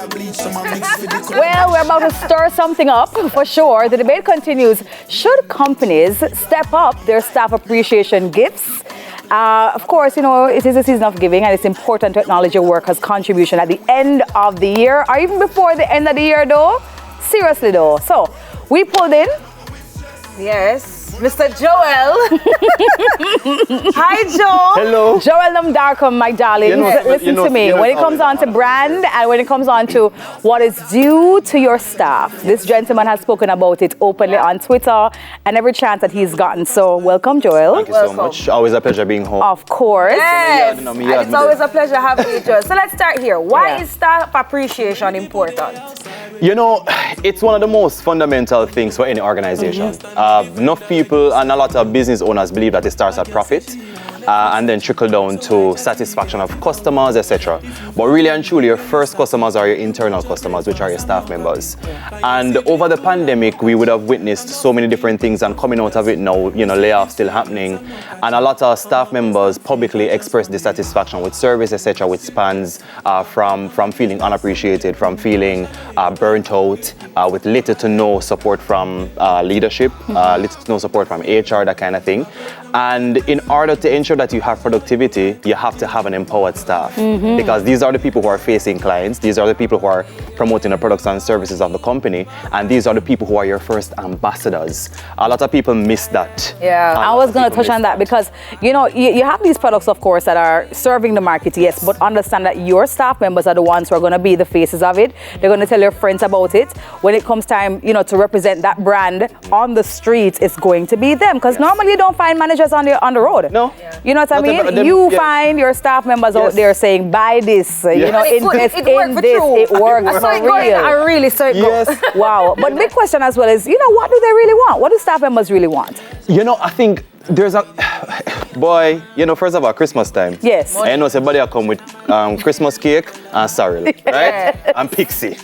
Well, we're about to stir something up for sure. The debate continues. Should companies step up their staff appreciation gifts? Of course, you know, it is a season of giving and it's important to acknowledge your workers' contribution at the end of the year or even before the end of the year though. Seriously though. So, we pulled in. Yes. Mr. Joel. Hi, Joel. Hello. Joel Namdarkum, my darling. Listen to me. When it comes on to brand and when it comes on to what is due to your staff, this gentleman has spoken about it openly on Twitter and every chance that he's gotten. So, welcome, Joel. Thank you so much. Always a pleasure being home. Of course. Yes. And it's always a pleasure having you, Joel. So, let's start here. Why is staff appreciation important? You know, it's one of the most fundamental things for any organization. Enough people and a lot of business owners believe that it starts at profit and then trickle down to satisfaction of customers, etc. But really and truly, your first customers are your internal customers, which are your staff members. And over the pandemic, we would have witnessed so many different things, and coming out of it now, you know, layoffs still happening. And a lot of staff members publicly express dissatisfaction with service, etc., which spans from feeling unappreciated, from feeling burnt out, with little to no support from leadership, little to no support from HR, that kind of thing. And in order to ensure that you have productivity, you have to have an empowered staff, because these are the people who are facing clients, these are the people who are promoting the products and services of the company, and these are the people who are your first ambassadors. A lot of people miss that. Yeah, I was going to touch on that because, you know, you have these products, of course, that are serving the market, yes, but understand that your staff members are the ones who are going to be the faces of it. They're going to tell your friends about it. When it comes time, you know, to represent that brand on the streets, it's going to be them, because normally you don't find managers on the road. No. You know what I mean? You find your staff members out there saying, buy this, you know, invest in this. It works for real. So it goes. Wow. But big question as well is, you know, what do they really want? What do staff members really want? You know, I think there's a boy, you know, first of all, Christmas time. Yes. I know somebody will come with Christmas cake and sorrel, right? And pixie.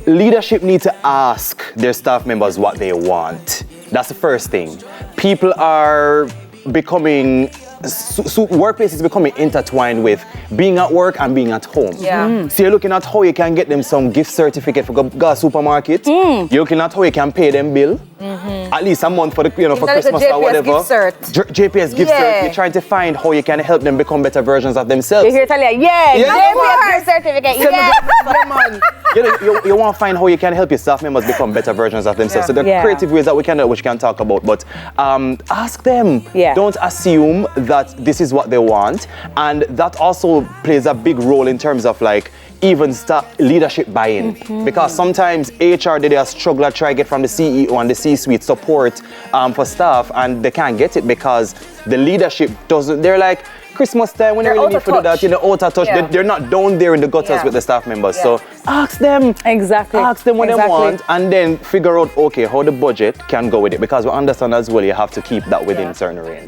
Leadership need to ask their staff members what they want. That's the first thing. People are becoming, workplace is becoming intertwined with being at work and being at home. So you're looking at how you can get them some gift certificate for go supermarket. You're looking at how you can pay them bill. At least a month for the, you know, for Christmas or whatever. JPS gift cert. You're trying to find how you can help them become better versions of themselves. You hear Talia? JPS gift certificate. You want to find how you can help your staff members become better versions of themselves. So there are creative ways that we can talk about, but ask them. Don't assume that this is what they want, and that also plays a big role in terms of like even leadership buy-in, because sometimes HR they struggle to try to get from the CEO and the C-suite support for staff, and they can't get it because the leadership doesn't. They're like, Christmas time, when they really need to do that, you know, out of touch. They're not down there in the gutters with the staff members. So ask them. Exactly. Ask them what they want, and then figure out, okay, how the budget can go with it, because we understand as well you have to keep that within certain range.